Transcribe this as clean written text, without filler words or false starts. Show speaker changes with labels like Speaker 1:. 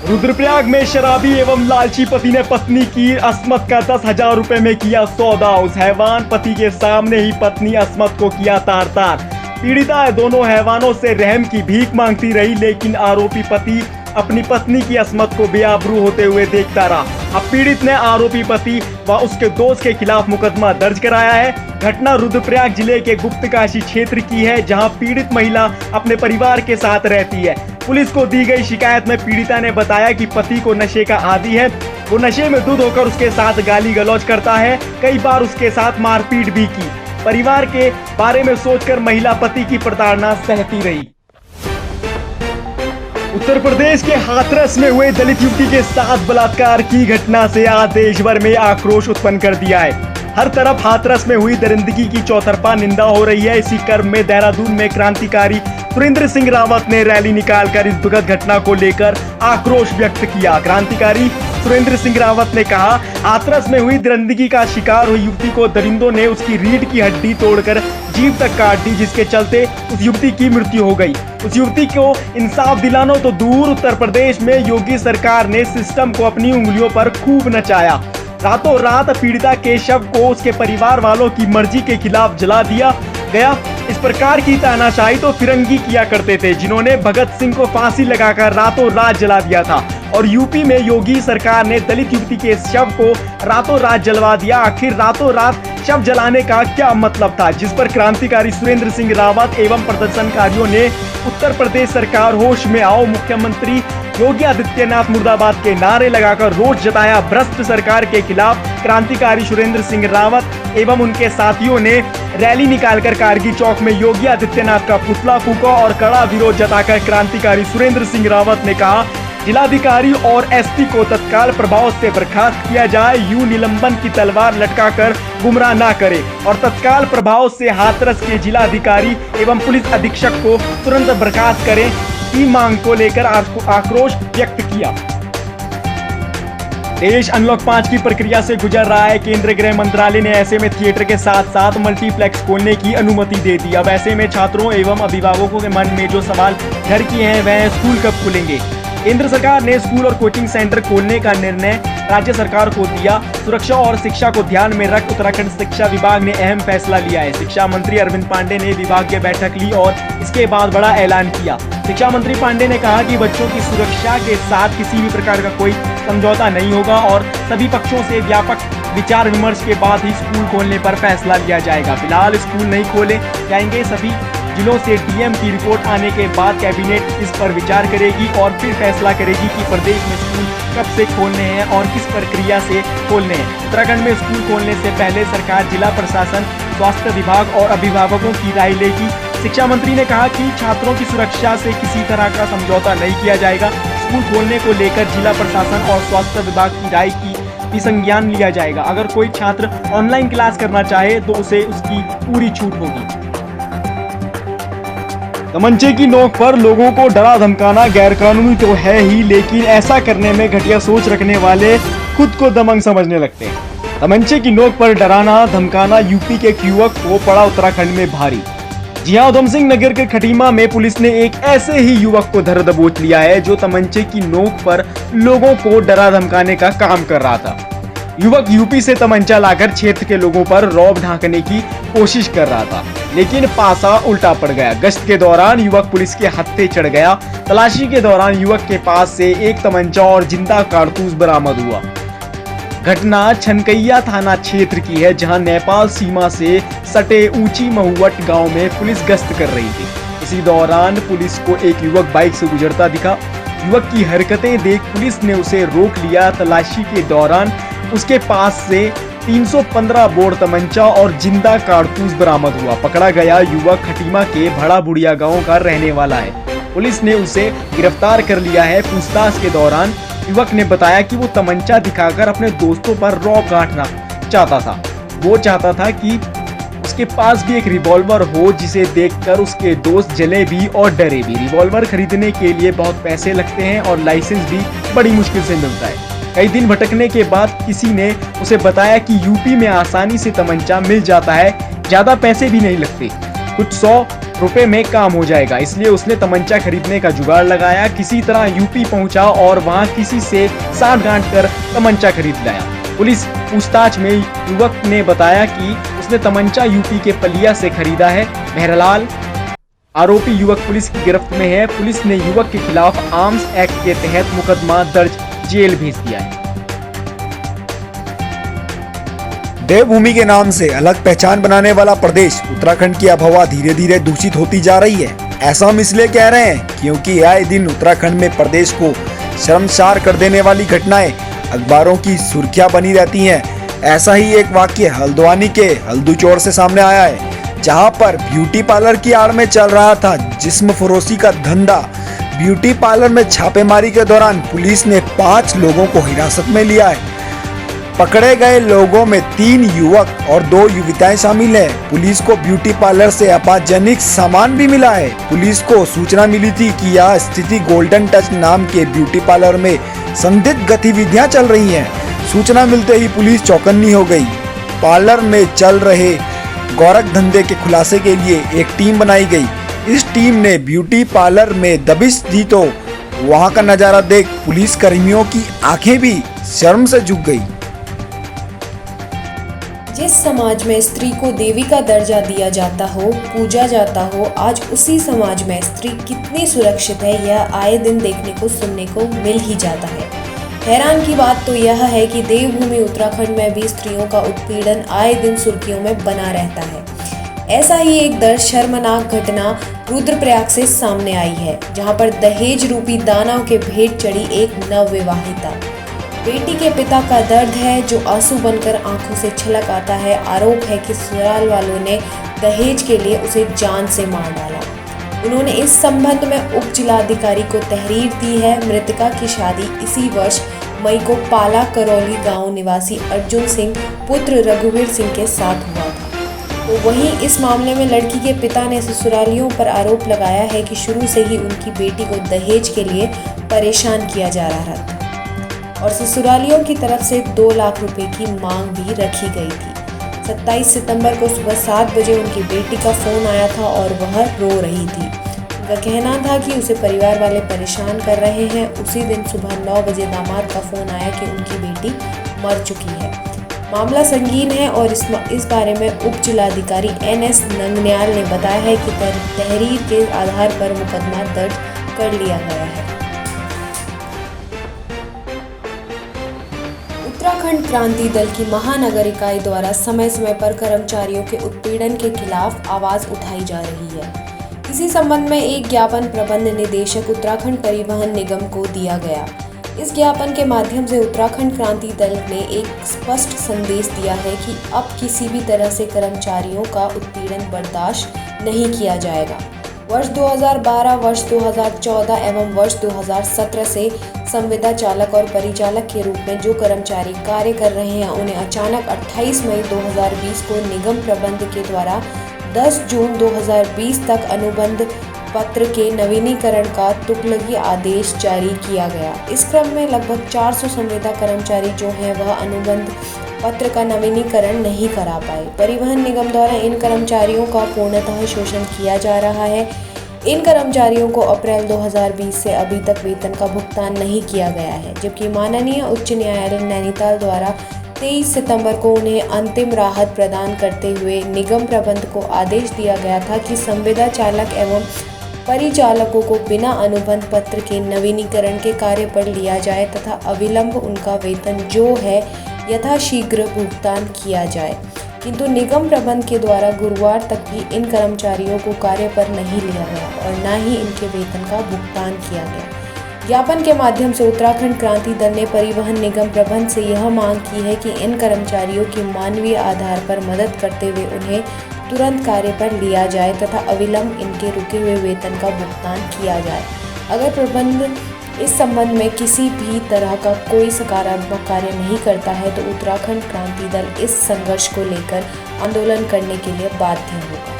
Speaker 1: रुद्रप्रयाग में शराबी एवं लालची पति ने पत्नी की अस्मत का 10,000 रुपए में किया सौदा। उस हैवान पति के सामने ही पत्नी अस्मत को किया तार तार। पीड़िता दोनों हैवानों से रहम की भीख मांगती रही, लेकिन आरोपी पति अपनी पत्नी की अस्मत को बेआबरू होते हुए देखता रहा। अब पीड़ित ने आरोपी पति व उसके दोस्त के खिलाफ मुकदमा दर्ज कराया है। घटना रुद्रप्रयाग जिले के गुप्तकाशी क्षेत्र की है, जहां पीड़ित महिला अपने परिवार के साथ रहती है। पुलिस को दी गई शिकायत में पीड़िता ने बताया कि पति को नशे का आदी है। वो नशे में धुत होकर उसके साथ गाली गलौज करता है, कई बार उसके साथ मारपीट भी की। परिवार के बारे में सोचकर महिला पति की प्रताड़ना सहती रही। उत्तर प्रदेश के हाथरस में हुए दलित युवती के साथ बलात्कार की घटना से आज देश भर में आक्रोश उत्पन्न कर दिया है। हर तरफ हाथरस में हुई दरिंदगी की चौतरफा निंदा हो रही है। इसी क्रम में देहरादून में क्रांतिकारी सुरेंद्र सिंह रावत ने रैली निकालकर इस दुखद घटना को लेकर आक्रोश व्यक्त किया। क्रांतिकारी सुरेंद्र सिंह रावत ने कहा, हाथरस में हुई दरिंदगी का शिकार हुई युवती को दरिंदों ने उसकी रीढ़ की हड्डी तोड़कर जीभ तक काट दी, जिसके चलते उस युवती की मृत्यु हो गई। उस युवती को इंसाफ दिलाना तो दूर, उत्तर प्रदेश में योगी सरकार ने सिस्टम को अपनी उंगलियों पर खूब नचाया। रातों रात पीड़िता के शव को उसके परिवार वालों की मर्जी के खिलाफ जला दिया गया। इस प्रकार की तानाशाही तो फिरंगी किया करते थे, जिन्होंने भगत सिंह को फांसी लगाकर रातों रात जला दिया था। और यूपी में योगी सरकार ने दलित युवती के शव को रातों रात जलवा दिया। आखिर रातों रात शव जलाने का क्या मतलब था, जिस पर क्रांतिकारी सुरेंद्र सिंह रावत एवं प्रदर्शनकारियों ने उत्तर प्रदेश सरकार होश में आओ, मुख्यमंत्री योगी आदित्यनाथ मुर्दाबाद के नारे लगाकर रोष जताया। भ्रष्ट सरकार के खिलाफ क्रांतिकारी सुरेंद्र सिंह रावत एवं उनके साथियों ने रैली निकालकर कारगिल चौक में योगी आदित्यनाथ का पुतला फूंका और कड़ा विरोध जताकर क्रांतिकारी सुरेंद्र सिंह रावत ने कहा, जिलाधिकारी और एसपी को तत्काल प्रभाव से बर्खास्त किया जाए। यूं निलंबन की तलवार लटकाकर गुमराह ना करे और तत्काल प्रभाव से हाथरस के जिलाधिकारी एवं पुलिस अधीक्षक को तुरंत बर्खास्त करें की मांग को लेकर आक्रोश व्यक्त किया। देश अनलॉक 5 की प्रक्रिया से गुजर रहा है। केंद्रीय गृह मंत्रालय ने ऐसे में थिएटर के साथ साथ मल्टीप्लेक्स खोलने की अनुमति दे दी। अब ऐसे में छात्रों एवं अभिभावकों के मन में जो सवाल घर किए हैं, वह स्कूल कब खुलेंगे। केंद्र सरकार ने स्कूल और कोचिंग सेंटर खोलने का निर्णय राज्य सरकार को दिया। सुरक्षा और शिक्षा को ध्यान में रख उत्तराखंड शिक्षा विभाग ने अहम फैसला लिया है। शिक्षा मंत्री अरविंद पांडे ने विभागीय बैठक ली और इसके बाद बड़ा ऐलान किया। शिक्षा मंत्री पांडे ने कहा कि बच्चों की सुरक्षा के साथ किसी भी प्रकार का कोई समझौता नहीं होगा और सभी पक्षों से व्यापक विचार विमर्श के बाद ही स्कूल खोलने पर फैसला लिया जाएगा। फिलहाल स्कूल नहीं खोले जाएंगे। सभी जिलों से डीएम की रिपोर्ट आने के बाद कैबिनेट इस पर विचार करेगी और फिर फैसला करेगी कि प्रदेश में स्कूल कब से खोलने हैं और किस प्रक्रिया से खोलने हैं। उत्तराखंड में स्कूल खोलने से पहले सरकार, जिला प्रशासन, स्वास्थ्य विभाग और अभिभावकों की राय लेगी। शिक्षा मंत्री ने कहा कि छात्रों की सुरक्षा से किसी तरह का समझौता नहीं किया जाएगा। स्कूल खोलने को लेकर जिला प्रशासन और स्वास्थ्य विभाग की राय की भी संज्ञान लिया जाएगा। अगर कोई छात्र ऑनलाइन क्लास करना चाहे तो उसे उसकी पूरी छूट होगी। तमंचे की नोक पर लोगों को डरा धमकाना गैरकानूनी तो है ही, लेकिन ऐसा करने में घटिया सोच रखने वाले खुद को दबंग समझने लगते हैं। तमंचे की नोक पर डराना धमकाना यूपी के एक युवक को पड़ा उत्तराखंड में भारी। जी हां, उधम सिंह नगर के खटीमा में पुलिस ने एक ऐसे ही युवक को धर दबोच लिया है जो तमंचे की नोक पर लोगों को डरा धमकाने का काम कर रहा था। युवक यूपी से तमंचा लाकर क्षेत्र के लोगों पर रौब ढांकने की कोशिश कर रहा था, लेकिन पासा उल्टा पड़ गया। गश्त के दौरान युवक पुलिस के हत्थे चढ़ गया। तलाशी के दौरान युवक के पास से एक तमंचा और जिंदा कारतूस बरामद हुआ। घटना छनकैया थाना क्षेत्र की है, जहां नेपाल सीमा से सटे ऊंची महुवट गांव में पुलिस गश्त कर रही थी। इसी दौरान पुलिस को एक युवक बाइक से गुजरता दिखा। युवक की हरकतें देख पुलिस ने उसे रोक लिया। तलाशी के दौरान उसके पास से 315 बोर तमंचा और जिंदा कारतूस बरामद हुआ। पकड़ा गया युवक खटीमा के भड़ा बुढ़िया गांव का रहने वाला है। पुलिस ने उसे गिरफ्तार कर लिया है। पूछताछ के दौरान युवक ने बताया कि वो तमंचा दिखाकर अपने दोस्तों पर रौब गांठना चाहता था। वो चाहता था कि उसके पास भी एक रिवॉल्वर हो, जिसे देखकर उसके दोस्त जले भी और डरे भी। रिवॉल्वर खरीदने के लिए बहुत पैसे लगते हैं और लाइसेंस भी बड़ी मुश्किल से मिलता है। कई दिन भटकने के बाद किसी ने उसे बताया कि यूपी में आसानी से तमंचा मिल जाता है, ज्यादा पैसे भी नहीं लगते, कुछ 100 रुपए में काम हो जाएगा, इसलिए उसने तमंचा खरीदने का जुगाड़ लगाया। किसी तरह यूपी पहुंचा और वहां किसी से सांठ-गांठ कर तमंचा खरीद लाया। पुलिस पूछताछ में युवक ने बताया कि उसने तमंचा यूपी के पलिया से खरीदा है। बहरहाल आरोपी युवक पुलिस की गिरफ्त में है। पुलिस ने युवक के खिलाफ आर्म्स एक्ट के तहत मुकदमा दर्ज जेल भेज दिया है।
Speaker 2: देवभूमि के नाम से अलग पहचान बनाने वाला प्रदेश उत्तराखंड की आबहवा धीरे धीरे दूषित होती जा रही है। ऐसा हम इसलिए कह रहे हैं क्योंकि आए दिन उत्तराखंड में प्रदेश को शर्मसार कर देने वाली घटनाएं अखबारों की सुर्खियां बनी रहती हैं। ऐसा ही एक वाक्य हल्द्वानी के हल्दूचौड़ से सामने आया है, जहां पर ब्यूटी पार्लर की आड़ में चल रहा था जिस्म फरोशी का धंधा। ब्यूटी पार्लर में छापेमारी के दौरान पुलिस ने 5 लोगों को हिरासत में लिया है। पकड़े गए लोगों में 3 युवक और 2 युवतियां शामिल हैं। पुलिस को ब्यूटी पार्लर से आपत्तिजनक सामान भी मिला है। पुलिस को सूचना मिली थी कि यह स्थिति गोल्डन टच नाम के ब्यूटी पार्लर में संदिग्ध गतिविधियां चल रही हैं। सूचना मिलते ही पुलिस चौकन्नी हो गई। पार्लर में चल रहे गोरख धंधे के खुलासे के लिए एक टीम बनाई गई। इस टीम ने ब्यूटी पार्लर में दबिश दी तो वहां का नजारा देख पुलिस कर्मियों की आंखें भी शर्म से झुक गई।
Speaker 3: जिस समाज में स्त्री को देवी का दर्जा दिया जाता हो, पूजा जाता हो, आज उसी समाज में स्त्री कितनी सुरक्षित है यह आए दिन देखने को सुनने को मिल ही जाता है। हैरान की बात तो यह है कि देवभूमि उत्तराखंड में भी स्त्रियों का उत्पीड़न आए दिन सुर्खियों में बना रहता है। ऐसा ही एक दर्द शर्मनाक घटना रुद्रप्रयाग से सामने आई है, जहां पर दहेज रूपी दानव के भेंट चढ़ी एक नवविवाहिता। बेटी के पिता का दर्द है जो आंसू बनकर आंखों से छलक आता है। आरोप है कि ससुराल वालों ने दहेज के लिए उसे जान से मार डाला। उन्होंने इस संबंध में उप जिलाधिकारी को तहरीर दी है। मृतका की शादी इसी वर्ष मई को पाला करौली गांव निवासी अर्जुन सिंह पुत्र रघुवीर सिंह के साथ हुआ था। तो वहीं इस मामले में लड़की के पिता ने ससुरालियों पर आरोप लगाया है कि शुरू से ही उनकी बेटी को दहेज के लिए परेशान किया जा रहा था और ससुरालियों की तरफ से 2 लाख रुपए की मांग भी रखी गई थी। 27 सितंबर को सुबह 7 बजे उनकी बेटी का फोन आया था और वह रो रही थी। उनका कहना था कि उसे परिवार वाले परेशान कर रहे हैं। उसी दिन सुबह 9 बजे दामाद का फोन आया कि उनकी बेटी मर चुकी है। मामला संगीन है और इस बारे में उप जिलाधिकारी NS नंगन्याल ने बताया है कि तहरीर के आधार पर मुकदमा दर्ज कर लिया गया है। उत्तराखंड क्रांति दल की महानगर इकाई द्वारा समय समय पर कर्मचारियों के उत्पीड़न के खिलाफ आवाज उठाई जा रही है। इसी संबंध में एक ज्ञापन प्रबंध निदेशक उत्तराखंड परिवहन निगम को दिया गया। इस ज्ञापन के माध्यम से उत्तराखंड क्रांति दल ने एक स्पष्ट संदेश दिया है कि अब किसी भी तरह से कर्मचारियों का उत्पीड़न बर्दाश्त नहीं किया जाएगा। वर्ष 2012, वर्ष 2014 एवं वर्ष 2017 से संविदा चालक और परिचालक के रूप में जो कर्मचारी कार्य कर रहे हैं उन्हें अचानक 28 मई 2020 को निगम प्रबंध के द्वारा 10 जून 2020 तक अनुबंध पत्र के नवीनीकरण का तुगलकी आदेश जारी किया गया। इस क्रम में लगभग 400 संविदा कर्मचारी जो हैं वह अनुबंध पत्र का नवीनीकरण नहीं करा पाए। परिवहन निगम द्वारा इन कर्मचारियों का पूर्णतः शोषण किया जा रहा है। इन कर्मचारियों को अप्रैल 2020 से अभी तक वेतन का भुगतान नहीं किया गया है, जबकि माननीय उच्च न्यायालय नैनीताल द्वारा 23 सितंबर को उन्हें अंतिम राहत प्रदान करते हुए निगम प्रबंध को आदेश दिया गया था कि संविदा चालक एवं परिचालकों को बिना अनुबंध पत्र के नवीनीकरण के कार्य पर लिया जाए तथा अविलंब उनका वेतन जो है यथाशीघ्र भुगतान किया जाए। किंतु निगम प्रबंध के द्वारा गुरुवार तक भी इन कर्मचारियों को कार्य पर नहीं लिया गया और न ही इनके वेतन का भुगतान किया गया। ज्ञापन के माध्यम से उत्तराखंड क्रांति दल ने परिवहन निगम प्रबंध से यह मांग की है कि इन कर्मचारियों की मानवीय आधार पर मदद करते हुए उन्हें तुरंत कार्य पर लिया जाए तथा अविलंब इनके रुके हुए वेतन का भुगतान किया जाए। अगर प्रबंध इस संबंध में किसी भी तरह का कोई सकारात्मक कार्य नहीं करता है तो उत्तराखंड क्रांति दल इस संघर्ष को लेकर आंदोलन करने के लिए बाध्य होगा।